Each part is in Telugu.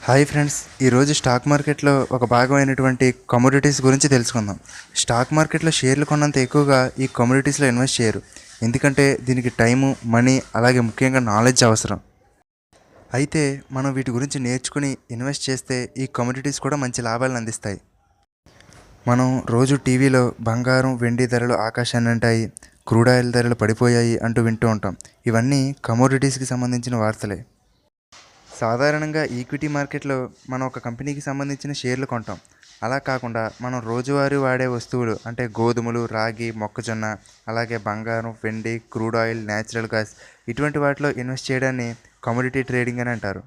హాయ్ ఫ్రెండ్స్, ఈరోజు స్టాక్ మార్కెట్లో ఒక భాగమైనటువంటి కమోడిటీస్ గురించి తెలుసుకుందాం. స్టాక్ మార్కెట్లో షేర్లు కొన్నంత ఎక్కువగా ఈ కమోడిటీస్లో ఇన్వెస్ట్ చేయరు. ఎందుకంటే దీనికి టైము, మనీ, అలాగే ముఖ్యంగా నాలెడ్జ్ అవసరం. అయితే మనం వీటి గురించి నేర్చుకుని ఇన్వెస్ట్ చేస్తే ఈ కమోడిటీస్ కూడా మంచి లాభాలను అందిస్తాయి. మనం రోజు టీవీలో బంగారం, వెండి ధరలు ఆకాశాన్ని అంటాయి, క్రూడ్ ఆయిల్ ధరలు పడిపోయాయి అంటూ వింటూ ఉంటాం. ఇవన్నీ కమోడిటీస్కి సంబంధించిన వార్తలే. సాధారణంగా ఈక్విటీ మార్కెట్లో మనం ఒక కంపెనీకి సంబంధించిన షేర్లు కొంటాం. అలా కాకుండా మనం రోజువారీ వాడే వస్తువులు అంటే గోధుమలు, రాగి, మొక్కజొన్న, అలాగే బంగారం, వెండి, క్రూడ్ ఆయిల్, న్యాచురల్ గ్యాస్ ఇటువంటి వాటిలో ఇన్వెస్ట్ చేయడాన్ని కమోడిటీ ట్రేడింగ్ అని అంటారు.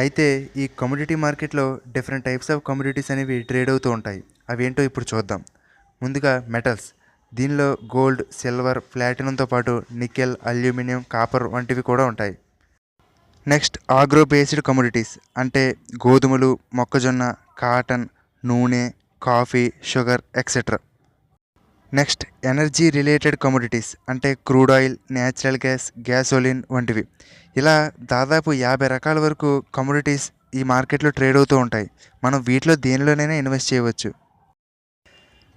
అయితే ఈ కమోడిటీ మార్కెట్లో డిఫరెంట్ టైప్స్ ఆఫ్ కమోడిటీస్ అనేవి ట్రేడ్ అవుతూ ఉంటాయి. అవి ఏంటో ఇప్పుడు చూద్దాం. ముందుగా మెటల్స్. దీనిలో గోల్డ్, సిల్వర్, ప్లాటినంతో పాటు నికెల్, అల్యూమినియం, కాపర్ వంటివి కూడా ఉంటాయి. నెక్స్ట్ ఆగ్రో బేస్డ్ కమోడిటీస్ అంటే గోధుమలు, మొక్కజొన్న, కాటన్, నూనె, coffee, sugar etcetera. Next energy related commodities అంటే crude oil, natural gas, gasoline వంటివి. ఇలా దాదాపు 50 రకాల వరకు కమోడిటీస్ ఈ మార్కెట్లో ట్రేడ్ అవుతూ ఉంటాయి. మనం వీటిలో దేనిలోనైనా ఇన్వెస్ట్ చేయవచ్చు.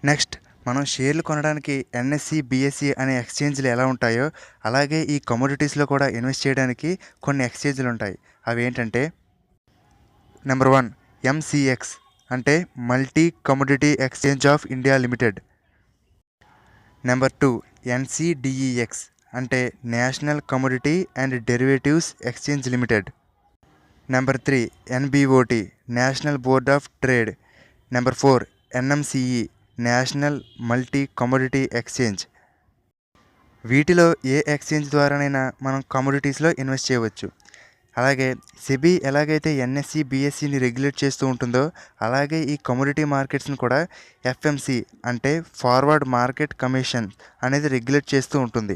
నెక్స్ట్ మనం షేర్లు కొనడానికి ఎన్ఎస్సి, బిఎస్సి అనే ఎక్స్చేంజ్లు ఎలా ఉంటాయో అలాగే ఈ కమోడిటీస్లో కూడా ఇన్వెస్ట్ చేయడానికి కొన్ని ఎక్స్చేంజ్లు ఉంటాయి. అవి ఏంటంటే నెంబర్ 1 ఎంసిఎక్స్ అంటే multi commodity exchange of India limited. Number 2 NCDEX అంటే national commodity and derivatives exchange limited. Number 3 NBOT national board of trade. Number 4 NMCE national multi commodity exchange. వీటిలో ఏ ఎక్స్చేంజ్ ద్వారానైనా మనం కమోడిటీస్లో ఇన్వెస్ట్ చేయవచ్చు. అలాగే సెబీ ఎలాగైతే ఎన్ఎస్సి, బిఎస్సిని రెగ్యులేట్ చేస్తూ ఉంటుందో అలాగే ఈ కమోడిటీ మార్కెట్స్ని కూడా ఎఫ్ఎంసి అంటే ఫార్వర్డ్ మార్కెట్ కమిషన్ అనేది రెగ్యులేట్ చేస్తూ ఉంటుంది.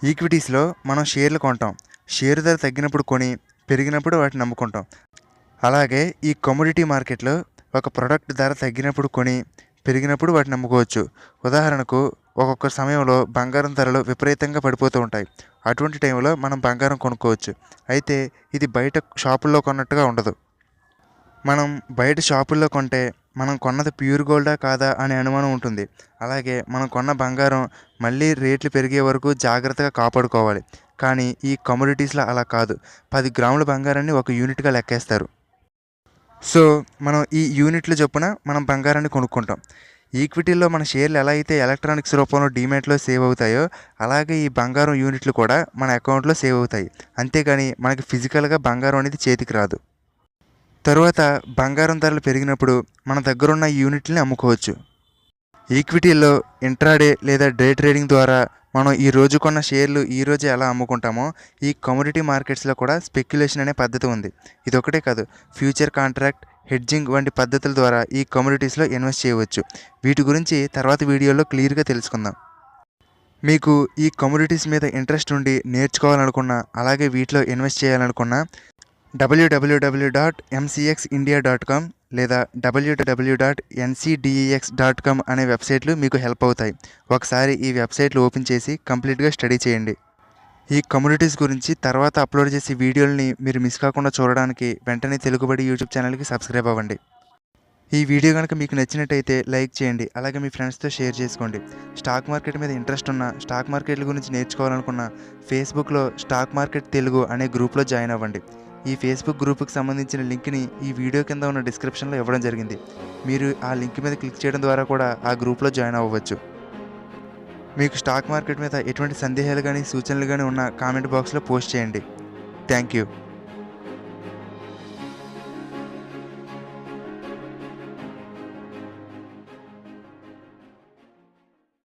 ఈక్విటీస్లో మనం షేర్లు కొంటాం. షేరు ధర తగ్గినప్పుడు కొని, పెరిగినప్పుడు వాటిని నమ్ముకుంటాం. అలాగే ఈ కమోడిటీ మార్కెట్లో ఒక ప్రోడక్ట్ ధర తగ్గినప్పుడు కొని, పెరిగినప్పుడు వాటిని నమ్ముకోవచ్చు. ఉదాహరణకు ఒక్కొక్క సమయంలో బంగారం ధరలు విపరీతంగా పడిపోతూ ఉంటాయి. అటువంటి టైంలో మనం బంగారం కొనుక్కోవచ్చు. అయితే ఇది బయట షాపుల్లో కొన్నట్టుగా ఉండదు. మనం బయట షాపుల్లో కొంటే మనం కొన్నది ప్యూర్ గోల్డా కాదా అనే అనుమానం ఉంటుంది. అలాగే మనం కొన్న బంగారం మళ్ళీ రేట్లు పెరిగే వరకు జాగ్రత్తగా కాపాడుకోవాలి. కానీ ఈ కమోడిటీస్లో అలా కాదు. 10 గ్రాముల బంగారాన్ని ఒక యూనిట్గా లెక్కేస్తారు. సో మనం ఈ యూనిట్ల చొప్పున మనం బంగారాన్ని కొనుక్కుంటాం. ఈక్విటీల్లో మన షేర్లు ఎలా అయితే ఎలక్ట్రానిక్స్ రూపంలో డీమ్యాట్లో సేవ్ అవుతాయో అలాగే ఈ బంగారం యూనిట్లు కూడా మన అకౌంట్లో సేవ్ అవుతాయి. అంతేగాని మనకి ఫిజికల్గా బంగారం అనేది చేతికి రాదు. తరువాత బంగారం ధరలు పెరిగినప్పుడు మన దగ్గరున్న ఈ యూనిట్లని అమ్ముకోవచ్చు. ఈక్విటీల్లో ఇంట్రాడే లేదా డే ట్రేడింగ్ ద్వారా మనం ఈ రోజు కొన్న షేర్లు ఈ రోజే ఎలా అమ్ముకుంటామో ఈ కమోడిటీ మార్కెట్స్లో కూడా స్పెక్యులేషన్ అనే పద్ధతి ఉంది. ఇదొకటే కాదు, ఫ్యూచర్ కాంట్రాక్ట్, హెడ్జింగ్ వంటి పద్ధతుల ద్వారా ఈ కమోడిటీస్లో ఇన్వెస్ట్ చేయవచ్చు. వీటి గురించి తర్వాత వీడియోలో క్లియర్గా తెలుసుకుందాం. మీకు ఈ కమోడిటీస్ మీద ఇంట్రెస్ట్ ఉండి నేర్చుకోవాలనుకున్నా అలాగే వీటిలో ఇన్వెస్ట్ చేయాలనుకున్నా www.mcxindia.com లేదా www.ncdex.com అనే వెబ్సైట్లు మీకు హెల్ప్ అవుతాయి. ఒకసారి ఈ వెబ్సైట్లు ఓపెన్ చేసి కంప్లీట్గా స్టడీ చేయండి. ఈ కమోడిటీస్ గురించి తర్వాత అప్లోడ్ చేసే వీడియోలని మీరు మిస్ కాకుండా చూడడానికి వెంటనే తెలుగుబడి యూట్యూబ్ ఛానల్కి సబ్స్క్రైబ్ అవ్వండి. ఈ వీడియో కనుక మీకు నచ్చినట్టయితే లైక్ చేయండి. అలాగే మీ ఫ్రెండ్స్తో షేర్ చేసుకోండి. స్టాక్ మార్కెట్ మీద ఇంట్రెస్ట్ ఉన్న, స్టాక్ మార్కెట్ల గురించి నేర్చుకోవాలనుకున్న ఫేస్బుక్లో స్టాక్ మార్కెట్ తెలుగు అనే గ్రూప్లో జాయిన్ అవ్వండి. ఈ ఫేస్బుక్ గ్రూప్కి సంబంధించిన లింక్ని ఈ వీడియో కింద ఉన్న డిస్క్రిప్షన్లో ఇవ్వడం జరిగింది. మీరు ఆ లింక్ మీద క్లిక్ చేయడం ద్వారా కూడా ఆ గ్రూప్లో జాయిన్ అవ్వవచ్చు. మీకు స్టాక్ మార్కెట్ మీద ఎటువంటి సందేహాలు కానీ సూచనలు కానీ ఉన్న కామెంట్ బాక్స్లో పోస్ట్ చేయండి. Thank you.